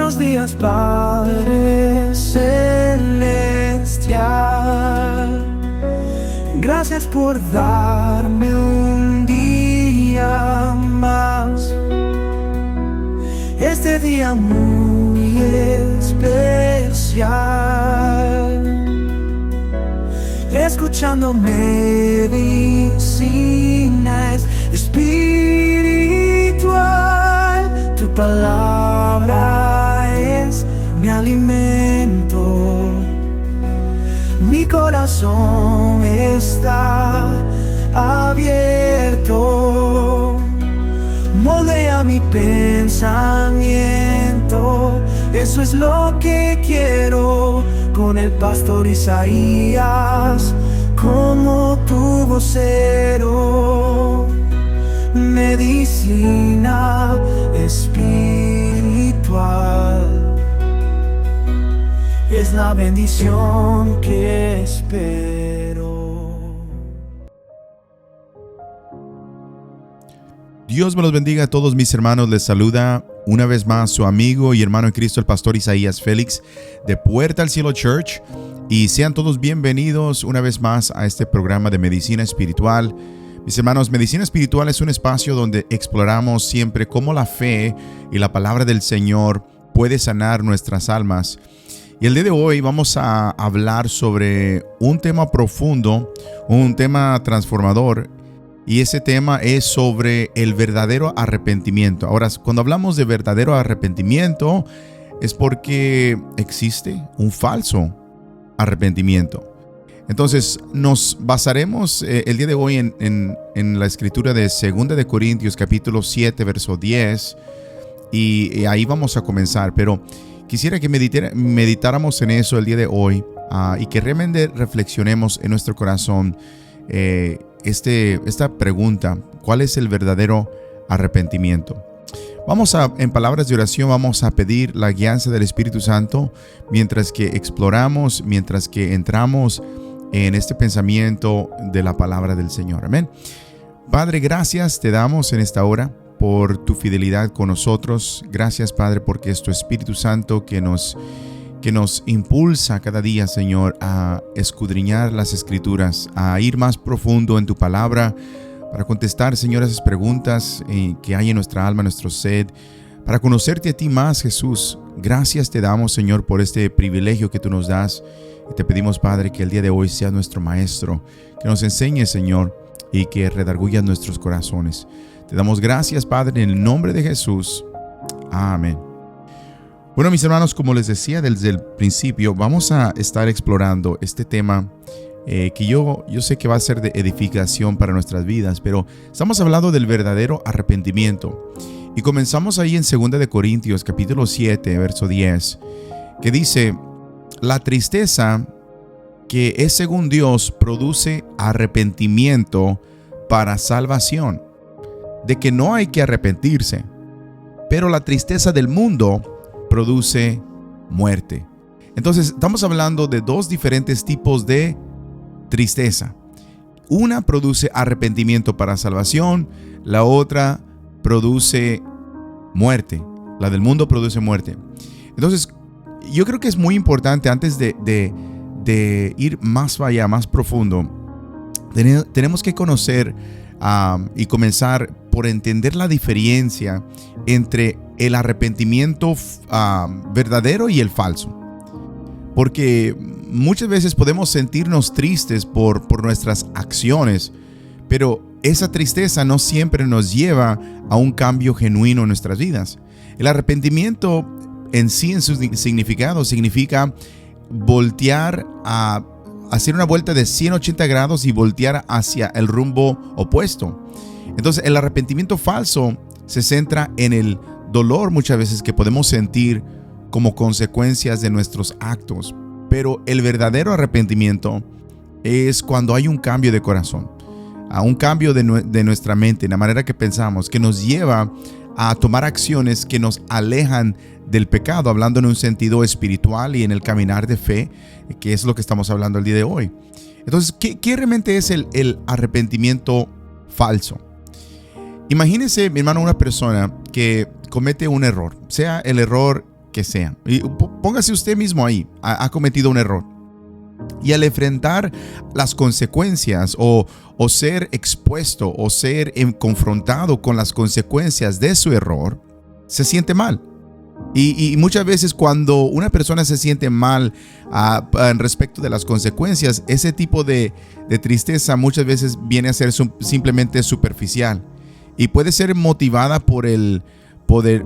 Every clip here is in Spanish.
Buenos días, Padre Celestial. Gracias por darme un día más. Este día muy especial. Escuchando medicina espiritual. Tu palabra es mi alimento. Mi corazón está abierto. Moldea mi pensamiento. Eso es lo que quiero. Con el pastor Isaías como tu vocero. Medicina espiritual es la bendición que espero. Dios me los bendiga a todos mis hermanos. Les saluda una vez más su amigo y hermano en Cristo, el pastor Isaías Félix de Puerta al Cielo Church. Y sean todos bienvenidos una vez más a este programa de Medicina Espiritual. Mis hermanos, Medicina Espiritual es un espacio donde exploramos siempre cómo la fe y la palabra del Señor puede sanar nuestras almas. Y el día de hoy vamos a hablar sobre un tema profundo, un tema transformador. Y ese tema es sobre el verdadero arrepentimiento. Ahora, cuando hablamos de verdadero arrepentimiento, es porque existe un falso arrepentimiento. Entonces, nos basaremos el día de hoy en la escritura de 2 de Corintios, capítulo 7, verso 10. Y ahí vamos a comenzar. Pero quisiera que meditáramos en eso el día de hoy y que realmente reflexionemos en nuestro corazón esta pregunta: ¿cuál es el verdadero arrepentimiento? En palabras de oración, vamos a pedir la guianza del Espíritu Santo mientras que exploramos, mientras que entramos en este pensamiento de la palabra del Señor. Amén. Padre, gracias te damos en esta hora por tu fidelidad con nosotros. Gracias, Padre, porque es tu Espíritu Santo que nos impulsa cada día, Señor, a escudriñar las Escrituras, a ir más profundo en tu palabra, para contestar, Señor, esas preguntas que hay en nuestra alma, nuestro sed, para conocerte a ti más, Jesús. Gracias te damos, Señor, por este privilegio que tú nos das. Y te pedimos, Padre, que el día de hoy sea nuestro Maestro, que nos enseñe, Señor, y que redarguya nuestros corazones. Te damos gracias, Padre, en el nombre de Jesús. Amén. Bueno, mis hermanos, como les decía desde el principio, vamos a estar explorando este tema que yo sé que va a ser de edificación para nuestras vidas, pero estamos hablando del verdadero arrepentimiento. Y comenzamos ahí en 2 de Corintios, capítulo 7, verso 10, que dice: la tristeza que es según Dios produce arrepentimiento para salvación, de que no hay que arrepentirse, pero la tristeza del mundo produce muerte. Entonces estamos hablando de dos diferentes tipos de tristeza. Una produce arrepentimiento para salvación, la otra produce muerte. La del mundo produce muerte. Entonces yo creo que es muy importante, antes de ir más allá, más profundo, tenemos que conocer y comenzar por entender la diferencia entre el arrepentimiento verdadero y el falso. Porque muchas veces podemos sentirnos tristes por nuestras acciones, pero esa tristeza no siempre nos lleva a un cambio genuino en nuestras vidas. El arrepentimiento en sí, en su significado, significa voltear a hacer una vuelta de 180 grados y voltear hacia el rumbo opuesto. Entonces, el arrepentimiento falso se centra en el dolor muchas veces que podemos sentir como consecuencias de nuestros actos. Pero el verdadero arrepentimiento es cuando hay un cambio de corazón, a un cambio de nuestra mente, en la manera que pensamos, que nos lleva a tomar acciones que nos alejan del pecado, hablando en un sentido espiritual y en el caminar de fe, que es lo que estamos hablando el día de hoy. Entonces, ¿qué realmente es el arrepentimiento falso? Imagínese, mi hermano, una persona que comete un error, sea el error que sea. Y póngase usted mismo ahí, ha cometido un error. Y al enfrentar las consecuencias o ser expuesto o ser confrontado con las consecuencias de su error, se siente mal. Y muchas veces cuando una persona se siente mal en respecto de las consecuencias, ese tipo de tristeza muchas veces viene a ser simplemente superficial y puede ser motivada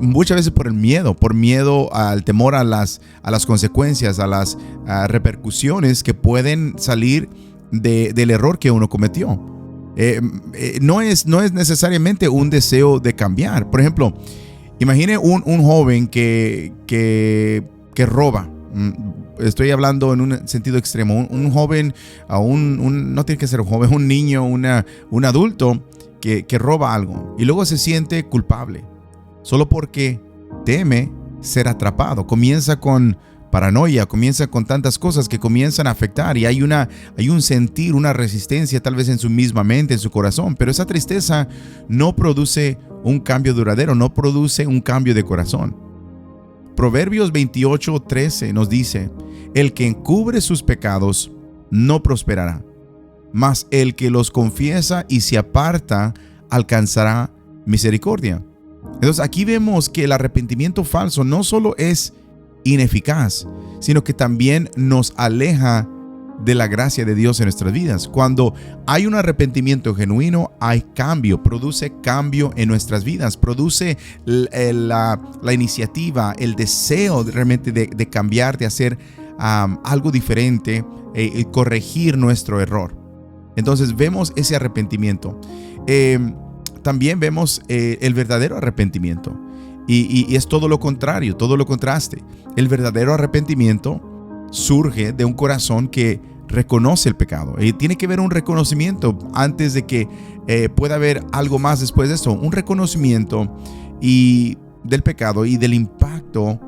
muchas veces por el miedo al temor a las consecuencias, a las repercusiones que pueden salir del error que uno cometió. No es necesariamente un deseo de cambiar. Por ejemplo, imagine un joven que roba. Estoy hablando en un sentido extremo. Un joven, no tiene que ser un joven, un niño, un adulto que roba algo y luego se siente culpable. Solo porque teme ser atrapado. Comienza con paranoia, comienza con tantas cosas que comienzan a afectar y hay un sentir, una resistencia tal vez en su misma mente, en su corazón. Pero esa tristeza no produce un cambio duradero, no produce un cambio de corazón. Proverbios 28:13 nos dice: el que encubre sus pecados no prosperará, mas el que los confiesa y se aparta alcanzará misericordia. Entonces aquí vemos que el arrepentimiento falso no solo es ineficaz, sino que también nos aleja de la gracia de Dios en nuestras vidas. Cuando hay un arrepentimiento genuino, hay cambio, produce cambio en nuestras vidas, produce la iniciativa, el deseo realmente de cambiar, de hacer algo diferente, corregir nuestro error. Entonces vemos ese arrepentimiento. También vemos el verdadero arrepentimiento y es todo lo contrario, todo lo contraste. El verdadero arrepentimiento surge de un corazón que reconoce el pecado. Tiene que haber un reconocimiento antes de que pueda haber algo más después de esto. Un reconocimiento del pecado y del impacto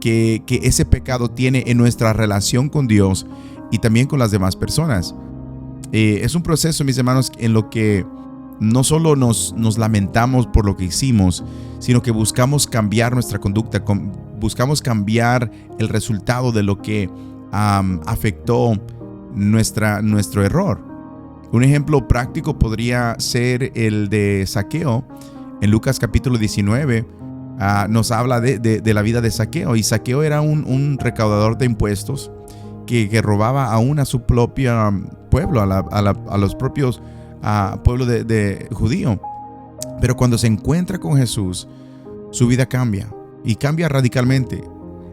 que ese pecado tiene en nuestra relación con Dios y también con las demás personas. Es un proceso, mis hermanos, en lo que no solo nos lamentamos por lo que hicimos, sino que buscamos cambiar nuestra conducta, buscamos cambiar el resultado de lo que afectó nuestro error. Un ejemplo práctico podría ser el de Zaqueo. En Lucas capítulo 19 nos habla de la vida de Zaqueo. Y Zaqueo era un recaudador de impuestos que robaba aún a su propio pueblo, a los propios pueblo de judío. Pero cuando se encuentra con Jesús, su vida cambia y cambia radicalmente.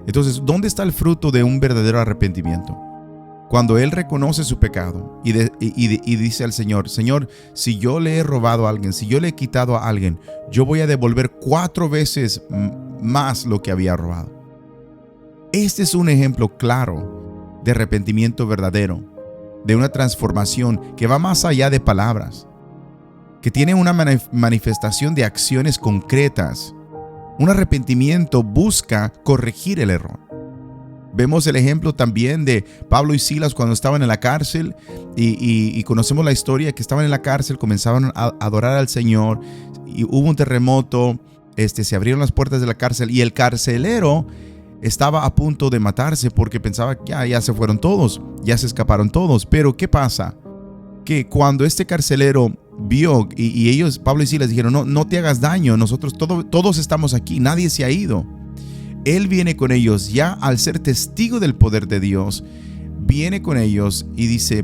Entonces, ¿dónde está el fruto de un verdadero arrepentimiento? Cuando él reconoce su pecado y dice al Señor: Señor, si yo le he robado a alguien, si yo le he quitado a alguien, yo voy a devolver 4 veces más lo que había robado. Este es un ejemplo claro de arrepentimiento verdadero, de una transformación que va más allá de palabras, que tiene una manifestación de acciones concretas. Un arrepentimiento busca corregir el error. Vemos el ejemplo también de Pablo y Silas cuando estaban en la cárcel y conocemos la historia que estaban en la cárcel, comenzaban a adorar al Señor y hubo un terremoto, se abrieron las puertas de la cárcel y el carcelero estaba a punto de matarse porque pensaba que ya se fueron todos, ya se escaparon todos. Pero ¿qué pasa? Que cuando este carcelero vio y ellos, Pablo y Silas, dijeron: no te hagas daño, nosotros todos estamos aquí, nadie se ha ido. Él viene con ellos, ya al ser testigo del poder de Dios, viene con ellos y dice: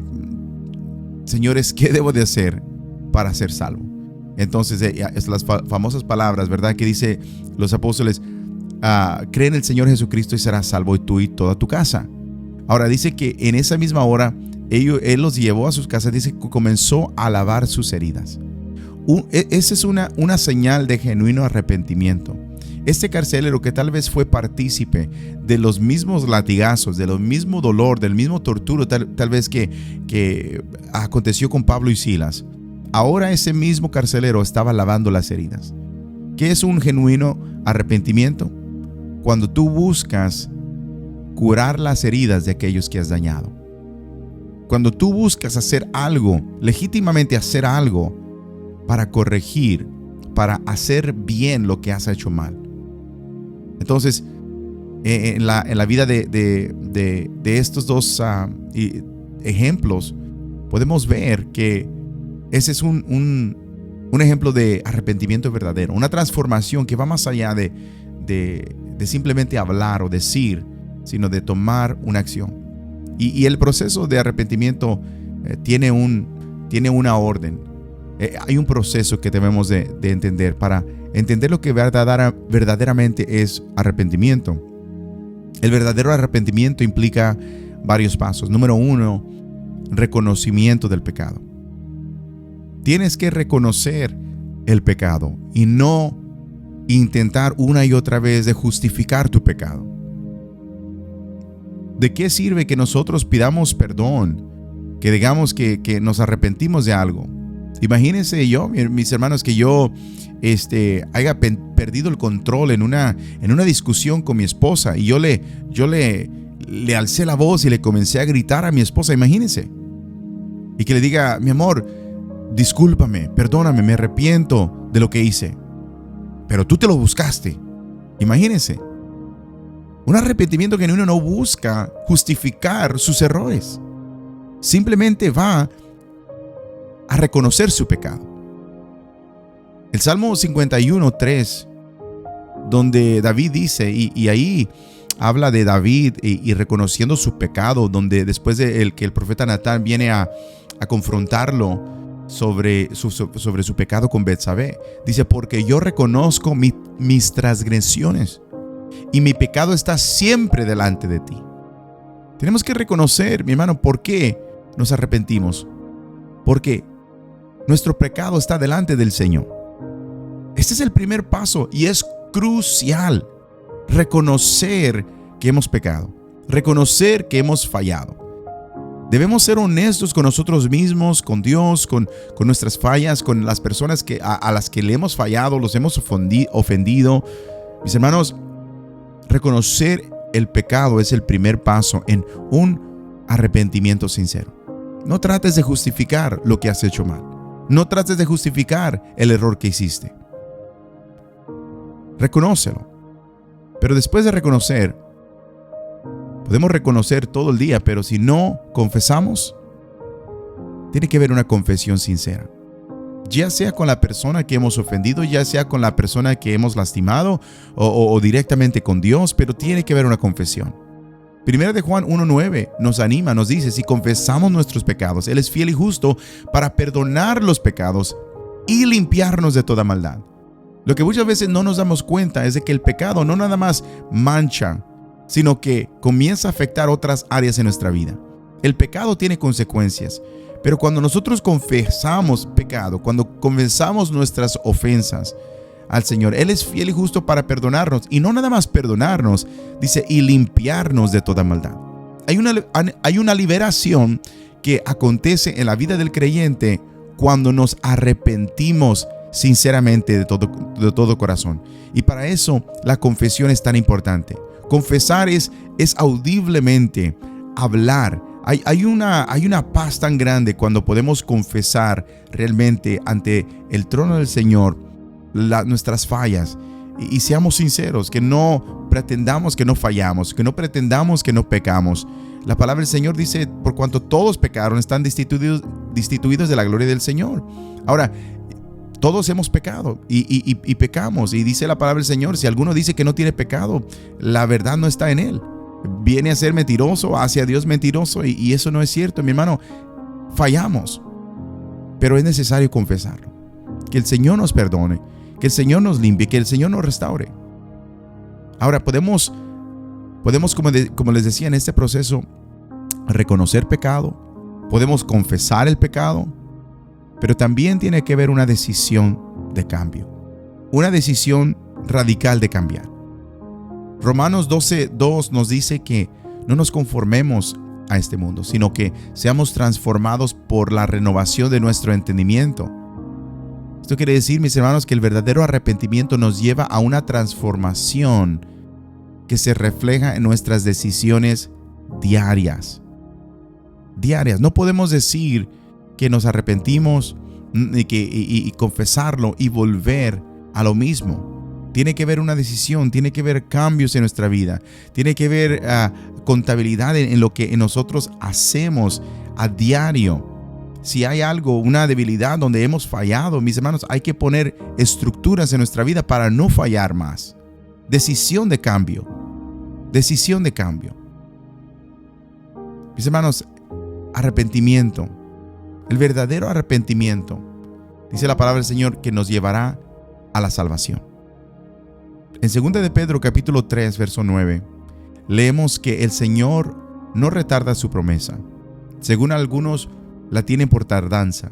señores, ¿qué debo de hacer para ser salvo? Entonces, es las famosas palabras, ¿verdad? Que dice los apóstoles: cree en el Señor Jesucristo y serás salvo, y tú y toda tu casa. Ahora dice que en esa misma hora él los llevó a sus casas, dice que comenzó a lavar sus heridas. Esa es una señal de genuino arrepentimiento. Este carcelero, que tal vez fue partícipe de los mismos latigazos, de lo mismo dolor, del mismo torturo tal vez que aconteció con Pablo y Silas, ahora ese mismo carcelero estaba lavando las heridas. ¿Qué es un genuino arrepentimiento? Cuando tú buscas curar las heridas de aquellos que has dañado. Cuando tú buscas hacer algo, legítimamente hacer algo para corregir, para hacer bien lo que has hecho mal. Entonces, en la vida de estos dos ejemplos, podemos ver que ese es un ejemplo de arrepentimiento verdadero, una transformación que va más allá de simplemente hablar o decir, sino de tomar una acción. Y el proceso de arrepentimiento tiene una orden. Hay un proceso que debemos de entender para entender lo que verdaderamente es arrepentimiento. El verdadero arrepentimiento implica varios pasos. Número 1, reconocimiento del pecado. Tienes que reconocer el pecado y no intentar una y otra vez de justificar tu pecado. ¿De qué sirve que nosotros pidamos perdón? Que digamos que nos arrepentimos de algo. Imagínense mis hermanos, que yo haya perdido el control en una discusión con mi esposa y yo le alcé la voz y le comencé a gritar a mi esposa. Imagínense. Y que le diga: mi amor, discúlpame, perdóname, me arrepiento de lo que hice. Pero tú te lo buscaste. Imagínense. Un arrepentimiento genuino no busca justificar sus errores. Simplemente va a reconocer su pecado. El Salmo 51:3, donde David dice, y ahí habla de David y reconociendo su pecado, donde después de que el profeta Natán viene a confrontarlo sobre su pecado con Betsabé, dice: porque yo reconozco mis transgresiones y mi pecado está siempre delante de ti. Tenemos que reconocer, mi hermano, por qué nos arrepentimos. Porque nuestro pecado está delante del Señor. Este es el primer paso y es crucial. Reconocer que hemos pecado. Reconocer que hemos fallado. Debemos ser honestos con nosotros mismos, con Dios, con nuestras fallas, con las personas a las que le hemos fallado, los hemos ofendido. Mis hermanos, reconocer el pecado es el primer paso en un arrepentimiento sincero. No trates de justificar lo que has hecho mal. No trates de justificar el error que hiciste. Reconócelo. Pero después de reconocer, podemos reconocer todo el día, pero si no confesamos, tiene que haber una confesión sincera. Ya sea con la persona que hemos ofendido, ya sea con la persona que hemos lastimado o directamente con Dios, pero tiene que haber una confesión. Primera de Juan 1:9 nos anima, nos dice: si confesamos nuestros pecados, Él es fiel y justo para perdonar los pecados y limpiarnos de toda maldad. Lo que muchas veces no nos damos cuenta es de que el pecado no nada más mancha, sino que comienza a afectar otras áreas en nuestra vida. El pecado tiene consecuencias, pero cuando nosotros confesamos pecado, cuando confesamos nuestras ofensas al Señor, Él es fiel y justo para perdonarnos, y no nada más perdonarnos, dice, y limpiarnos de toda maldad. Hay una liberación que acontece en la vida del creyente cuando nos arrepentimos sinceramente de todo corazón. Y para eso la confesión es tan importante. Confesar es audiblemente hablar. Hay una paz tan grande cuando podemos confesar realmente ante el trono del Señor nuestras fallas y seamos sinceros, que no pretendamos que no fallamos, que no pretendamos que no pecamos. La palabra del Señor dice: por cuanto todos pecaron, están destituidos de la gloria del Señor. Ahora, todos hemos pecado y pecamos, y dice la palabra del Señor: si alguno dice que no tiene pecado, la verdad no está en él. Viene a ser mentiroso, hacia Dios mentiroso, y eso no es cierto, mi hermano. Fallamos, pero es necesario confesarlo. Que el Señor nos perdone, que el Señor nos limpie, que el Señor nos restaure. Ahora podemos como les decía, en este proceso, reconocer pecado, podemos confesar el pecado, pero también tiene que haber una decisión de cambio, una decisión radical de cambiar. Romanos 12:2 nos dice que no nos conformemos a este mundo, sino que seamos transformados por la renovación de nuestro entendimiento. Esto quiere decir, mis hermanos, que el verdadero arrepentimiento nos lleva a una transformación que se refleja en nuestras decisiones diarias. No podemos decir que nos arrepentimos y confesarlo y volver a lo mismo. Tiene que haber una decisión, tiene que haber cambios en nuestra vida, tiene que haber contabilidad en lo que nosotros hacemos a diario. Si hay algo, una debilidad donde hemos fallado, mis hermanos, hay que poner estructuras en nuestra vida para no fallar más. Decisión de cambio. Decisión de cambio. Mis hermanos, arrepentimiento. El verdadero arrepentimiento, dice la palabra del Señor, que nos llevará a la salvación. En 2 de Pedro capítulo 3, verso 9, leemos que el Señor no retarda su promesa, según algunos la tienen por tardanza,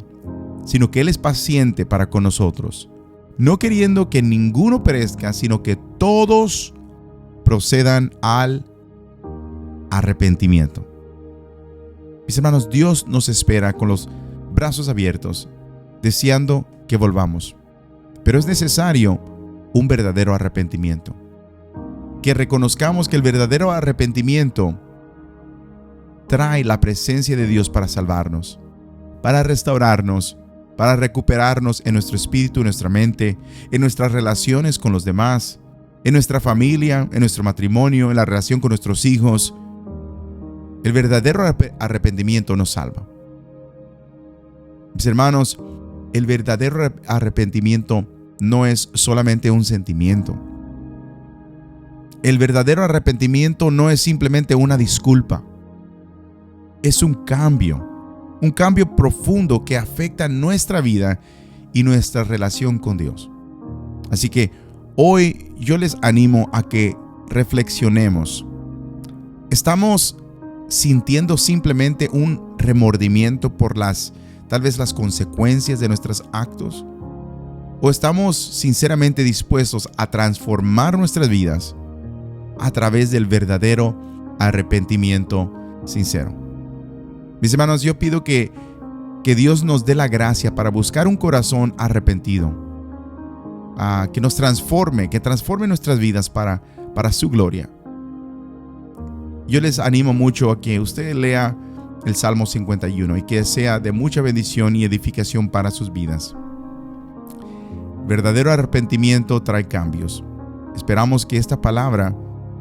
sino que Él es paciente para con nosotros, no queriendo que ninguno perezca, sino que todos procedan al arrepentimiento. Mis hermanos, Dios nos espera con los brazos abiertos, deseando que volvamos. Pero es necesario un verdadero arrepentimiento. Que reconozcamos que el verdadero arrepentimiento trae la presencia de Dios para salvarnos, para restaurarnos, para recuperarnos en nuestro espíritu, en nuestra mente, en nuestras relaciones con los demás, en nuestra familia, en nuestro matrimonio, en la relación con nuestros hijos. El verdadero arrepentimiento nos salva. Mis hermanos, el verdadero arrepentimiento no es solamente un sentimiento. El verdadero arrepentimiento no es simplemente una disculpa. Es un cambio profundo que afecta nuestra vida y nuestra relación con Dios. Así que hoy yo les animo a que reflexionemos. ¿Estamos sintiendo simplemente un remordimiento por tal vez las consecuencias de nuestros actos? ¿O estamos sinceramente dispuestos a transformar nuestras vidas a través del verdadero arrepentimiento sincero? Mis hermanos, yo pido que Dios nos dé la gracia para buscar un corazón arrepentido, que nos transforme, que transforme nuestras vidas para su gloria. Yo les animo mucho a que usted lea el Salmo 51 y que sea de mucha bendición y edificación para sus vidas. Verdadero arrepentimiento trae cambios. Esperamos que esta palabra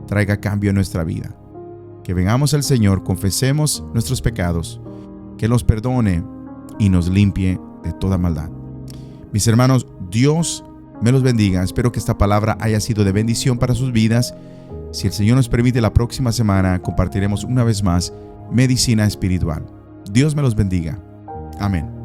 traiga cambio en nuestra vida. Que vengamos al Señor, confesemos nuestros pecados, que nos perdone y nos limpie de toda maldad. Mis hermanos, Dios me los bendiga. Espero que esta palabra haya sido de bendición para sus vidas. Si el Señor nos permite, la próxima semana compartiremos una vez más medicina espiritual. Dios me los bendiga. Amén.